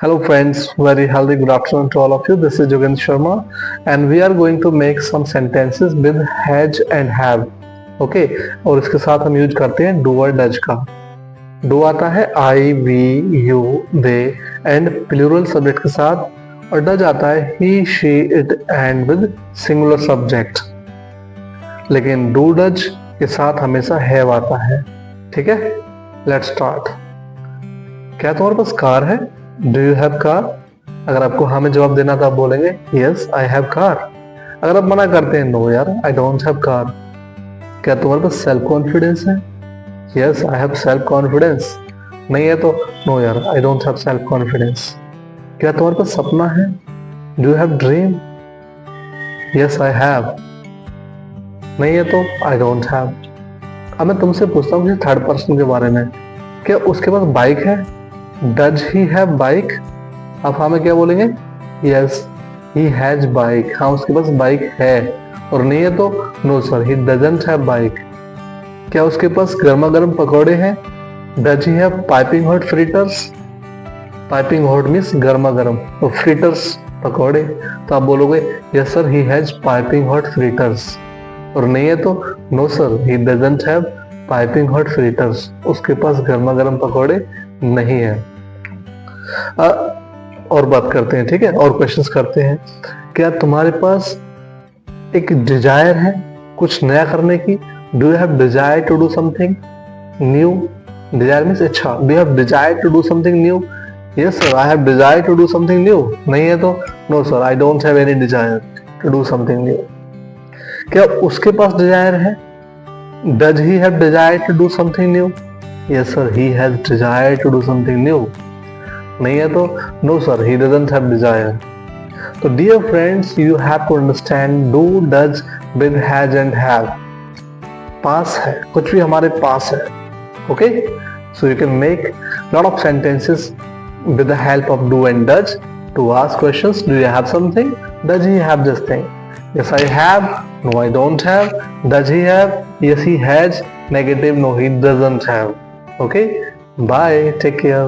Hello friends, very healthy good afternoon to all of you. This is Jogen Sharma and we are going to make some sentences with has and have. Okay, और इसके साथ हम use करते हैं do और does का. Do आता है I, we, you, they and plural subject के साथ, और डज आता है he, she, it and with singular subject. लेकिन डू डज के साथ हमेशा हैव आता है. ठीक है, लेट्स स्टार्ट. क्या तुम्हारे पास कार है? Do you have car? अगर आपको हाँ में जवाब देना तो आप बोलेंगे यस आई हैव कार. अगर आप मना करते हैं नो यार आई डोंट हैव कार. क्या तुम्हारे पास सेल्फ कॉन्फिडेंस है? Yes I have self confidence. नहीं है तो नो यार आई डोंट हैव सेल्फ कॉन्फिडेंस. क्या तुम्हारे पास सपना है? Do you have dream? Yes I have. नहीं है तो आई डोंट हैव. अब मैं तुमसे पूछता हूँ थर्ड पर्सन के बारे में. क्या उसके पास बाइक है? Does he have bike? आप हाँ में क्या बोलेंगे? Yes he has bike. हाँ उसके पास बाइक है. और नहीं है तो no sir he doesn't have bike. क्या उसके पास गर्मा गर्म पकौड़े हैं? Does he have piping hot fritters? Piping hot means गर्मा गर्म, तो फ्रीटर्स पकौड़े, तो आप बोलोगे yes sir he has piping hot fritters. और नहीं है तो no sir he doesn't have piping hot fritters. उसके पास गर्मा गर्म पकौड़े नहीं है. और बात करते हैं, ठीक है, और क्वेश्चंस करते हैं. क्या तुम्हारे पास एक डिजायर है कुछ नया करने की? Do you have desire to do something new? Desire means इच्छा. Do you have desire to do something new? Yes sir I have desire to do something new. नहीं है तो no sir I don't have any desire to do something new. क्या उसके पास desire है? Does he have desire to do something new? Yes sir, he has desire to do something new. नहीं है तो no sir, he doesn't have desire. तो dear friends, you have to understand do, does with has and have. पास है, कुछ भी हमारे पास है. Okay? So you can make lot of sentences with the help of do and does to ask questions. Do you have something? Does he have this thing? Yes I have. No I don't have. Does he have? Yes he has. Negative, no he doesn't have. Okay, bye, take care.